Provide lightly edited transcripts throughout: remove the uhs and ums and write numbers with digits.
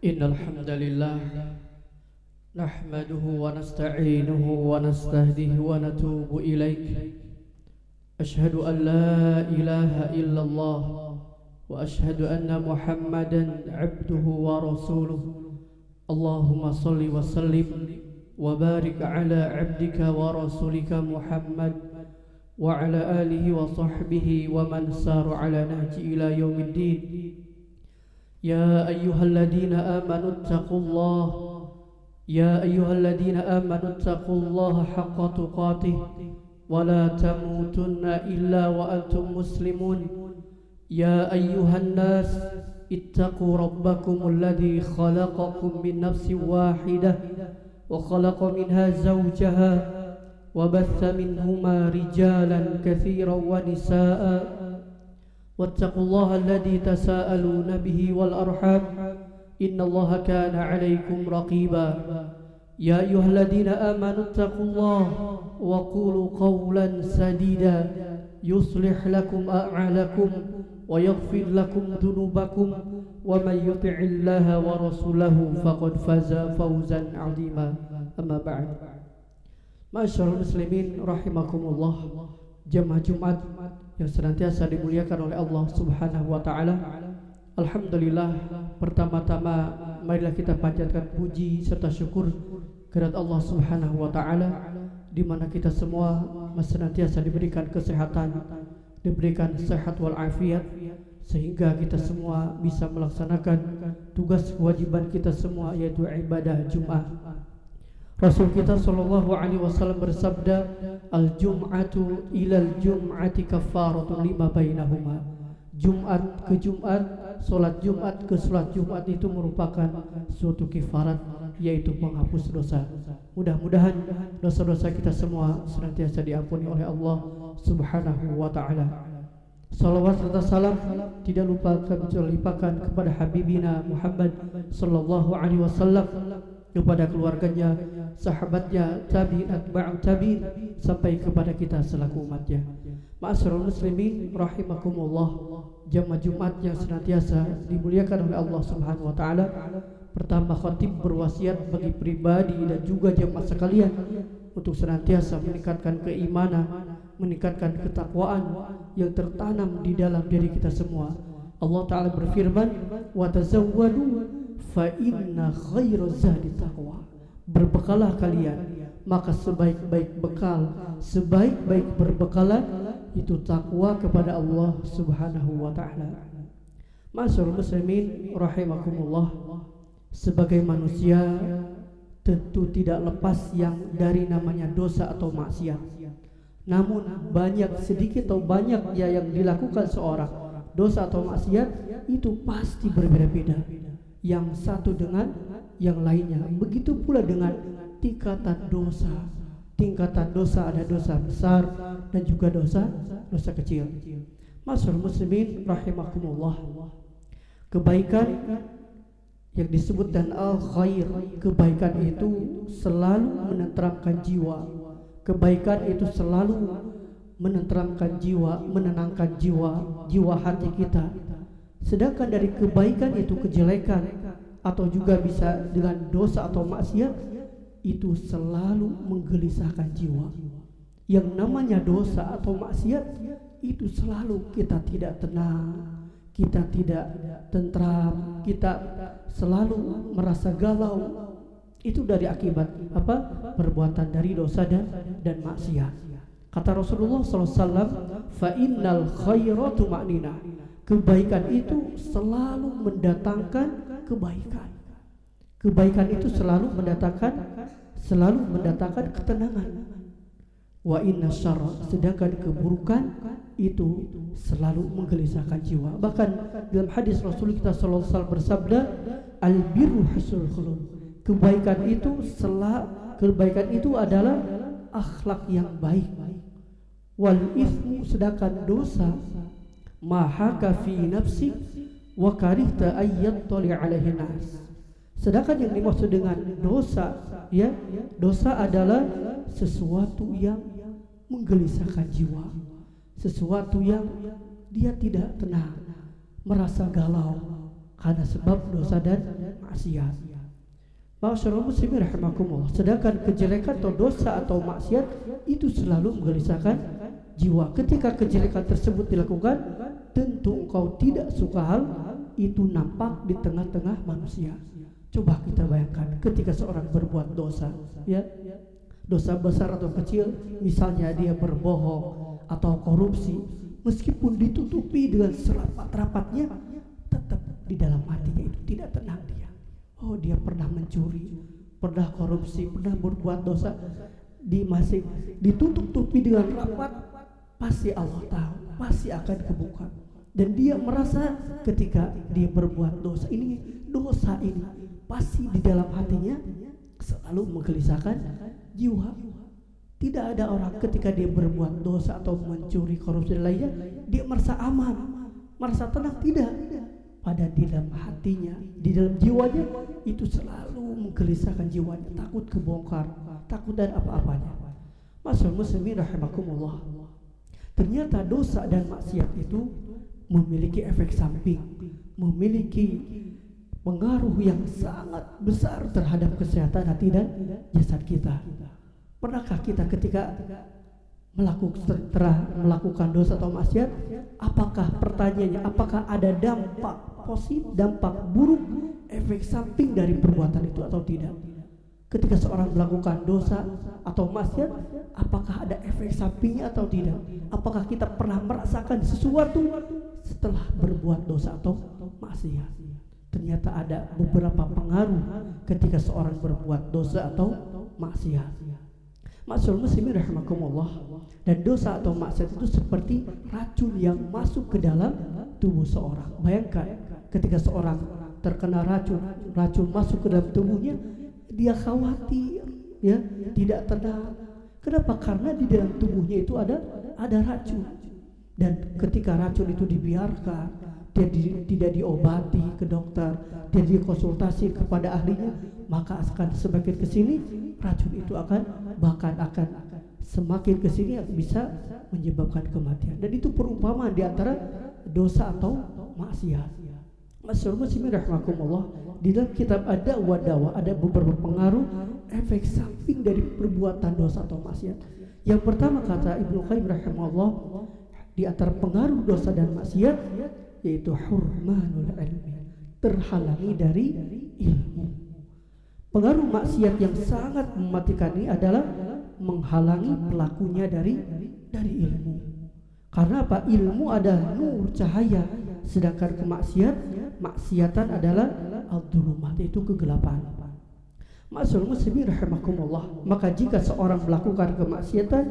إن الحمد لله نحمده ونستعينه ونستهديه ونتوب إليه. أشهد أن لا إله إلا الله وأشهد أن محمدا عبده ورسوله. اللهم صل وسلم وبارك على عبدك ورسولك محمد وعلى آله وصحبه ومن سار على نهج إلى يوم الدين. يا أيها الذين آمنوا اتقوا الله يا أيها الذين آمنوا اتقوا الله حق تقاته ولا تموتن إلا وأنتم مسلمون. يا أيها الناس اتقوا ربكم الذي خلقكم من نفس واحدة وخلق منها زوجها وبث منهما رجالا كثيرا ونساء واتقوا الله الذي تساءلون به والأرحام إن الله كان عليكم رقيبا. يا أيها الذين آمنوا اتقوا الله وقولوا قولا سديدا يصلح لكم أعمالكم ويغفر لكم ذنوبكم ومن يطع الله ورسوله فقد فاز فوزا عظيما. أما بعد. Ma'asyiral muslimin rahimakumullah, jamaah Jumat yang senantiasa dimuliakan oleh Allah Subhanahu wa taala. Alhamdulillah, pertama-tama marilah kita panjatkan puji serta syukur kehadirat Allah Subhanahu wa taala, di mana kita semua senantiasa diberikan kesehatan, diberikan sehat wal afiat, sehingga kita semua bisa melaksanakan tugas kewajiban kita semua, yaitu ibadah Jumat. Rasul kita sallallahu alaihi wasallam bersabda, al-jum'atu ilal jum'ati kafaratun lima bainahuma. Jumat ke Jumat, salat Jumat ke salat Jumat itu merupakan suatu kifarat, yaitu penghapus dosa. Mudah-mudahan dosa-dosa kita semua senantiasa diampuni oleh Allah Subhanahu wa taala. Salawat serta salam tidak lupa kami limpahkan kepada Habibina Muhammad sallallahu alaihi wasallam, kepada keluarganya, sahabatnya, tabi'in, atba'u tabi'in, sampai kepada kita selaku umatnya. Ma'asyiral muslimin rahimakumullah, jamaah Jumat yang senantiasa dimuliakan oleh Allah Subhanahu wa taala. Pertama, khatib berwasiat bagi pribadi dan juga jamaah sekalian untuk senantiasa meningkatkan keimanan, meningkatkan ketakwaan yang tertanam di dalam diri kita semua. Allah taala berfirman, wa tazawwadu fa inna khairaz zadi taqwa. Berbekalah kalian, maka sebaik-baik bekal, sebaik-baik berbekalan itu takwa kepada Allah Subhanahu wa taala. Ma'asyiral muslimin rahimakumullah, sebagai manusia tentu tidak lepas yang dari namanya dosa atau maksiat. Namun banyak sedikit atau banyak ya yang dilakukan seorang, dosa atau maksiat itu pasti berbeda-beda, yang satu dengan yang lainnya. Begitu pula dengan tingkatan dosa. Tingkatan dosa ada dosa besar dan juga dosa kecil. Ma'asyiral muslimin rahimakumullah, kebaikan yang disebut dan al-khair, kebaikan itu selalu menenteramkan jiwa. Kebaikan itu selalu menenteramkan jiwa, menenangkan jiwa hati kita. Sedangkan dari kebaikan itu kejelekan, atau juga bisa dengan dosa atau maksiat, itu selalu menggelisahkan jiwa. Yang namanya dosa atau maksiat itu selalu kita tidak tenang, kita tidak tentram, kita selalu merasa galau. Itu dari akibat apa? Perbuatan dari dosa dan maksiat. Kata Rasulullah SAW, fa innal khairatu ma'nina. Kebaikan itu selalu mendatangkan kebaikan. Kebaikan itu selalu mendatangkan ketenangan. Wa inna syarra, sedangkan keburukan itu selalu menggelisahkan jiwa. Bahkan dalam hadis Rasul kita sallallahu alaihi wasallam bersabda, al birru husnul khuluq. Kebaikan itu adalah akhlak yang baik. Wal ithmu, sedangkan dosa, mahaka fi nafsi wa karihta ayyat tali alaihi nas. Sedangkan yang dimaksud dengan dosa, ya, dosa adalah sesuatu yang menggelisahkan jiwa, sesuatu yang dia tidak tenang, merasa galau. karena sebab dosa dan maksiat. Ma'asyiral muslimin rahimakumullah. Sedangkan kejelekan atau dosa atau maksiat itu selalu menggelisahkan jiwa. Ketika kejelekan tersebut dilakukan, tentu engkau tidak suka hal itu nampak di tengah-tengah manusia. Coba kita bayangkan ketika seorang berbuat dosa, ya, dosa besar atau kecil, misalnya dia berbohong atau korupsi, meskipun ditutupi dengan serapat-rapatnya, tetap di dalam hatinya itu tidak tenang dia. Oh, dia pernah mencuri, pernah korupsi, pernah berbuat dosa, masih ditutup-tutupi dengan rapat, pasti Allah tahu, pasti akan kebuka. Dan dia merasa ketika dia berbuat dosa ini pasti di dalam hatinya selalu menggelisahkan jiwa. Tidak ada orang ketika dia berbuat dosa atau mencuri, korupsi dan lainnya, dia merasa aman, merasa tenang. Tidak. Pada di dalam hatinya, di dalam jiwanya itu selalu menggelisahkan jiwanya, takut kebongkar, takut dan apa-apanya. Ma'asyiral muslimin rahimakumullah. Ternyata dosa dan maksiat itu memiliki efek samping, memiliki pengaruh yang sangat besar terhadap kesehatan hati dan jasad kita. Pernahkah kita ketika melakukan dosa atau maksiat, apakah pertanyaannya, apakah ada dampak positif, dampak buruk, efek samping dari perbuatan itu atau tidak? Ketika seorang melakukan dosa atau maksiat, apakah ada efek sampingnya atau tidak? Apakah kita pernah merasakan sesuatu setelah berbuat dosa atau maksiat? Ternyata ada beberapa pengaruh ketika seorang berbuat dosa atau maksiat. Ma'asyiral muslimin rahimakumullah. Dan dosa atau maksiat itu seperti racun yang masuk ke dalam tubuh seorang. Bayangkan ketika seorang terkena racun masuk ke dalam tubuhnya, dia khawatir, ya, tidak tenang. Kenapa? Karena di dalam tubuhnya itu ada racun. Dan ketika racun itu dibiarkan, dia tidak diobati ke dokter, dia dikonsultasi kepada ahlinya, maka akan semakin kesini racun itu akan semakin kesini bisa menyebabkan kematian. Dan itu perumpamaan di antara dosa atau maksiat. Ma'asyiral muslimin rahimakumullah. Di dalam kitab ada beberapa pengaruh efek samping dari perbuatan dosa atau maksiat. Yang pertama kata Ibnu Qayyim rahimahullah, di antara pengaruh dosa dan maksiat yaitu hurmanul ilmi, terhalangi dari ilmu. Pengaruh maksiat yang sangat mematikan ini adalah menghalangi pelakunya dari ilmu. Karena apa? Ilmu adalah nur, cahaya, sedangkan maksiatan adalah al-dhulumat, itu kegelapan. Ma'asyiral muslimin rahimakumullah. Maka jika seorang melakukan kemaksiatan,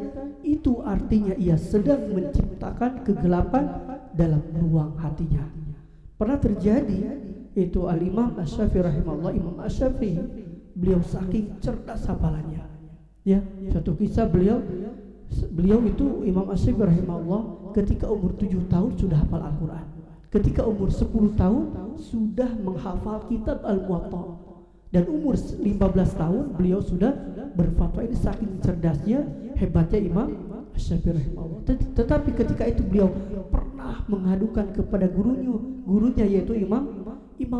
itu artinya ia sedang menciptakan kegelapan dalam ruang hatinya. Pernah terjadi, itu al-Imam Asy-Syafi'i rahimahullah, Imam Asy-Syafi'i, beliau saking cerdas hafalannya, ya, suatu kisah beliau itu Imam Asy-Syafi'i rahimahullah ketika umur 7 tahun sudah hafal Al-Quran, ketika umur 10 tahun sudah menghafal kitab Al-Muwatta, dan umur 15 tahun beliau sudah berfatwa. Ini saking cerdasnya, hebatnya Imam Asy-Syafi'i rahimahullah. Tetapi ketika itu beliau pernah mengadukan kepada gurunya yaitu Imam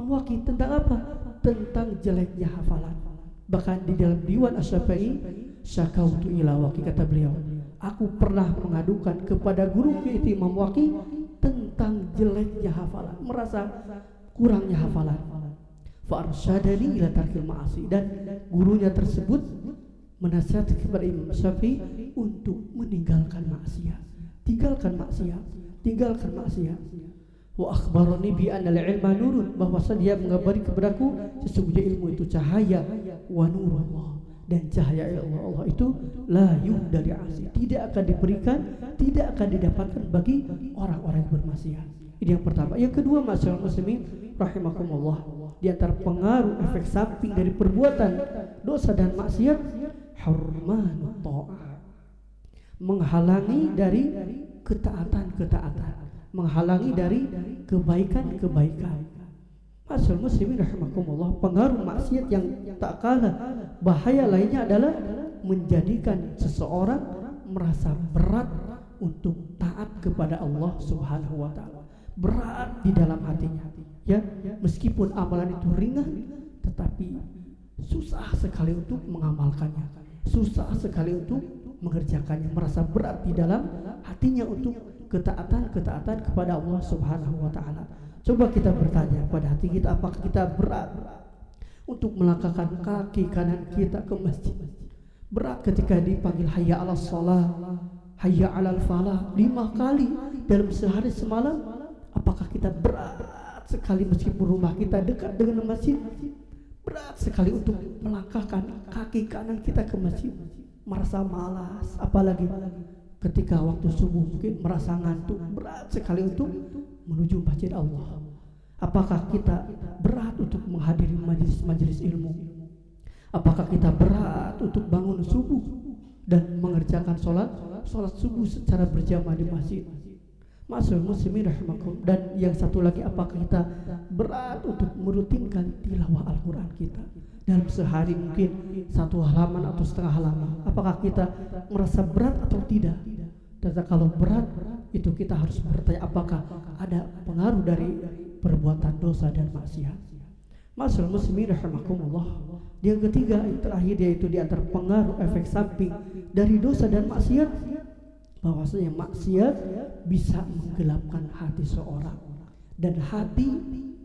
Waqi tentang apa? Tentang jeleknya hafalan. Bahkan di dalam diwan Asy-Syafi'i, syakautu ila Waqi, kata beliau, aku pernah mengadukan kepada guru yaitu Imam Waqi tentang jeleknya hafalan, merasa kurangnya hafalan. Fa arsyadani ila tarkil ma'asi, dan gurunya tersebut menasihatkan kepada Imam Syafi'i untuk meninggalkan maksiat. Tinggalkan maksiat. Wa akhbarani bi anna al-ilma nurun, bahwasanya dia mengabari kepadaku sesungguhnya ilmu itu cahaya, wa nurullah, dan cahaya Allah itu la yuhdali asi, tidak akan diberikan, tidak akan didapatkan bagi orang-orang yang bermaksiat. Ini yang pertama. Yang kedua, ma'asyiral muslimin rahimakumullah, di antara pengaruh efek samping dari perbuatan dosa dan maksiat, hurmanut ta'ah, menghalangi dari ketaatan, menghalangi dari kebaikan. Ma'asyiral muslimin rahimakumullah, pengaruh maksiat yang tak kalah bahaya lainnya adalah menjadikan seseorang merasa berat untuk taat kepada Allah Subhanahu wa taala. berat di dalam hatinya. Ya, meskipun amalan itu ringan, tetapi susah sekali untuk mengamalkannya, susah sekali untuk mengerjakannya, merasa berat di dalam hatinya untuk ketaatan kepada Allah Subhanahu wa taala. Coba kita bertanya pada hati kita, apakah kita berat untuk melangkahkan kaki kanan kita ke masjid? Berat ketika dipanggil hayya 'alas shalah, hayya 'alal falah 5 kali dalam sehari semalam? Apakah kita berat sekali meskipun rumah kita dekat dengan masjid? Berat sekali untuk melangkahkan kaki kanan kita ke masjid, merasa malas, apalagi ketika waktu subuh mungkin merasa ngantuk. Berat sekali untuk menuju masjid Allah. Apakah kita berat untuk menghadiri majelis ilmu? Apakah kita berat untuk bangun subuh dan mengerjakan sholat subuh secara berjamaah di masjid? Ma'asyiral muslimin rahimakumullah. Dan yang satu lagi, apakah kita berat untuk merutinkan tilawah Al-Quran kita dalam sehari mungkin 1 halaman atau setengah halaman? Apakah kita merasa berat atau tidak? Dan kalau berat itu kita harus bertanya, apakah ada pengaruh dari perbuatan dosa dan maksiat? Ma'asyiral muslimin rahimakumullah. Yang ketiga, yang terakhir, yaitu di antara pengaruh efek samping dari dosa dan maksiat, bahwasanya maksiat bisa menggelapkan hati seorang, dan hati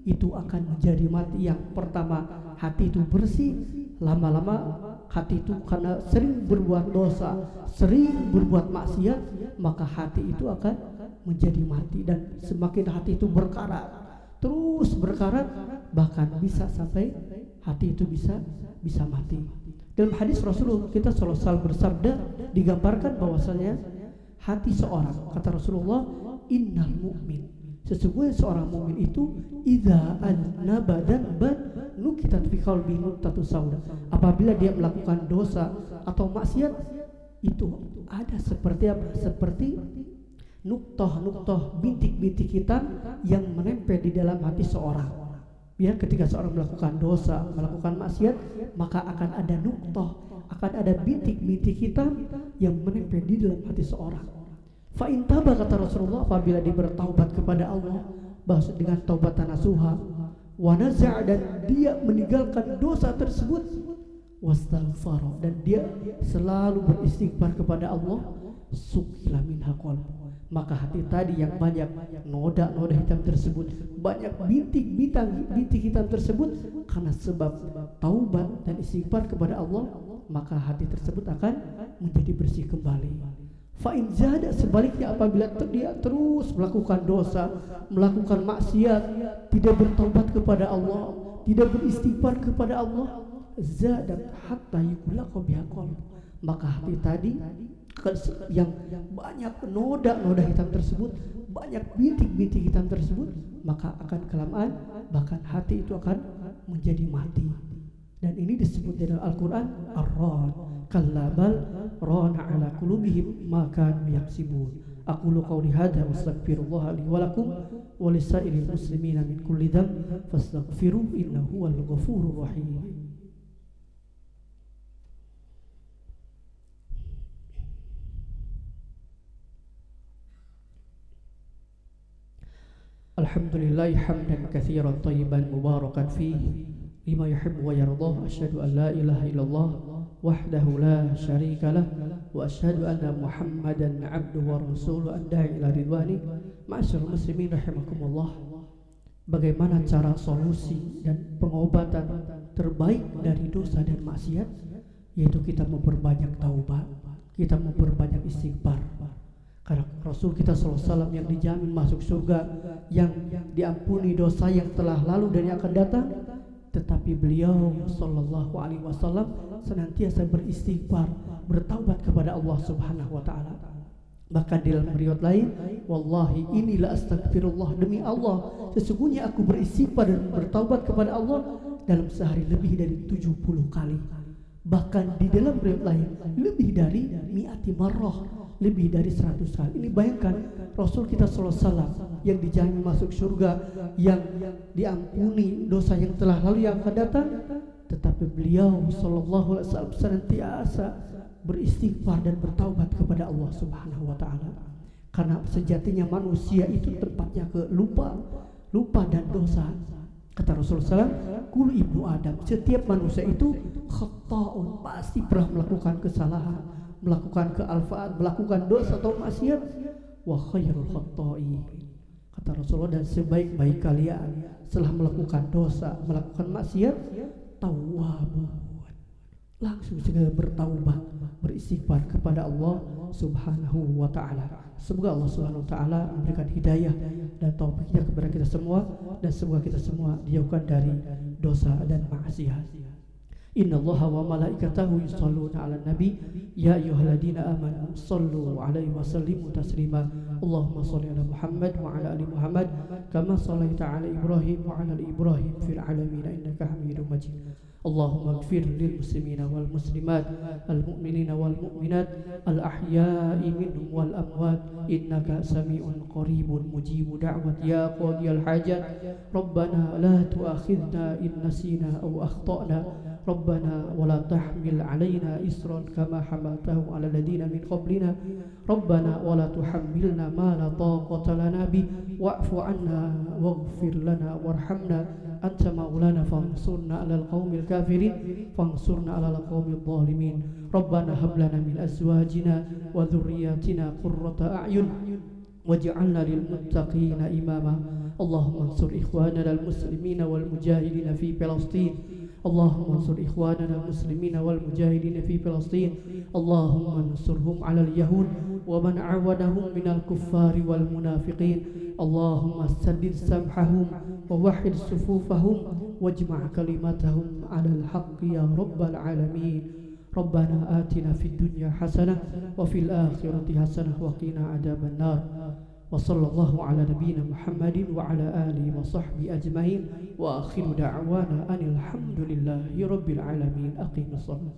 itu akan menjadi mati. Yang pertama, hati itu bersih, lama-lama hati itu karena sering berbuat dosa, sering berbuat maksiat, maka hati itu akan menjadi mati. Dan semakin hati itu berkarat, terus berkarat, bahkan bisa sampai hati itu bisa mati. Dalam hadis Rasulullah kita selalu bersabda, digambarkan bahwasanya hati seorang, kata Rasulullah, innal mu'min, sesungguhnya seorang mukmin itu idza annaba dzanban nukitat fi qalbi nuqtatun sauda. Apabila dia melakukan dosa atau maksiat, itu ada seperti apa? Seperti nuktah bintik-bintik hitam yang menempel di dalam hati seorang. Ya, ketika seorang melakukan dosa, melakukan maksiat, maka akan ada nuktah, akan ada bintik-bintik hitam yang menempel di dalam hati seorang. Fa in taba, kata Rasulullah, apabila dia bertaubat kepada Allah, bahwa dengan taubatan nasuha, wa naza', dan dia meninggalkan dosa tersebut, wastaghfara, dan dia selalu beristighfar kepada Allah, sukila minha qalbu, maka hati tadi yang banyak noda hitam tersebut, banyak bintik hitam tersebut, karena sebab taubat dan istighfar kepada Allah, maka hati tersebut akan menjadi bersih kembali. Fa in zada, sebaliknya apabila dia terus melakukan dosa, melakukan maksiat, tidak bertaubat kepada Allah, tidak beristighfar kepada Allah, zadat hatta yughlaqa biha qalb, maka hati tadi yang banyak noda hitam tersebut, banyak bintik hitam tersebut, maka akan kelamaan bahkan hati itu akan menjadi mati. Dan ini disebut dalam Al-Quran ar-ran, kalla bal rana ala qulubihim ma kanu yaksibun. Aqulu qawli hadza wa astaghfirullah li wa lakum wa lisairil muslimina min kulli dhanb fastaghfiruhu innahu huwal ghafurur rahim. Alhamdulillah hamdan katsiran thayyiban mubarakan fihi lima yuhibbu wa yardah. Asyhadu an la ilaha illallah wahdahu la syarika lah wa asyhadu anna Muhammadan abduhu wa rasuluhu ad-da'i ila ridwani. Ma'asyiral muslimin rahimakumullah. Bagaimana cara solusi dan pengobatan terbaik dari dosa dan maksiat? Yaitu kita memperbanyak taubat, kita memperbanyak istighfar. Karena Rasul kita SAW yang dijamin masuk surga, yang diampuni dosa yang telah lalu dan yang akan datang, tetapi beliau sallallahu alaihi wasallam senantiasa beristighfar, bertaubat kepada Allah Subhanahu wa taala. Bahkan dalam riwayat lain, wallahi inilah astagfirullah, demi Allah sesungguhnya aku beristighfar dan bertaubat kepada Allah dalam sehari lebih dari 70 kali. Bahkan di dalam riwayat lain lebih dari mi'ati marrah, lebih dari 100 kali. Ini bayangkan Rasul kita sallallahu alaihi wasallam yang dijamin masuk surga, yang diampuni dosa yang telah lalu yang akan datang, tetapi beliau sallallahu alaihi wasallam senantiasa beristighfar dan bertaubat kepada Allah Subhanahu wa taala. Karena sejatinya manusia itu tempatnya ke lupa dan dosa. Kata Rasulullah SAW, kul ibnu Adam, setiap manusia itu khata'un, pasti pernah melakukan kesalahan, melakukan kealfaan, melakukan dosa atau maksiat. Wa khairul khatta'i, kata Rasulullah, dan sebaik-baik kalian setelah melakukan dosa, melakukan maksiat, tawwabun, langsung segera bertaubat, beristighfar kepada Allah Subhanahu wa ta'ala. Semoga Allah Subhanahu wa ta'ala memberikan hidayah dan taufiknya kepada kita semua, dan semoga kita semua dijauhkan dari dosa dan maksiat. Innallaha wa malaikatahu yusholluna 'alan nabi ya ayyuhalladzina amanu shallu 'alaihi wa sallimu taslima. Allahumma shalli 'ala Muhammad wa 'ala ali Muhammad kama shallaita 'ala Ibrahim wa 'ala ali Ibrahim fil 'alamin innaka Hamidum Majid. Allahumma ighfir lil muslimina wal muslimat, al mu'minina wal mu'minat, al ahya'i minhum wal amwat, innaka sami'un qaribun mujibu da'wat ya qadiyal hajat. Rabbana la tu'akhidna in nasina aw akhtana, Rabbana wa la tahmil 'alaina isran kama hamaltahu 'ala alladziina min qablina, Rabbana wa la tuhammilna ma la taqata lana bi, wa'fu 'anna waghfir lana warhamna anta maulana fansurna 'alal qaumil kafirin fansurna 'alal qaumil zalimin. Rabbana hab lana min azwajina wa dhurriyyatina qurrata a'yun waj'alna lil muttaqina imama. Allahumma ansur ikhwanana al muslimina wal mujahidin fi Palestin. Allahumma ansur ikhwanana al muslimina wal mujahidin fi Palestin. Allahumma ansurhum 'alal yahud wa man 'awadahum minal kuffari wal munafiqin. Allahumma saddid samhahum wa wahhid sufufahum wajma' kalimatahum 'alal haqqi ya rabbal alamin. Rabbana atina fid dunya hasanah wa fil akhirati hasanah wa qina adzaban nar. Wa sallallahu ala nabiyyina Muhammadin wa ala alihi wa sahbihi ajma'in wa akhiru da'wana anil hamdulillahi rabbil alamin. Aqimus shalah.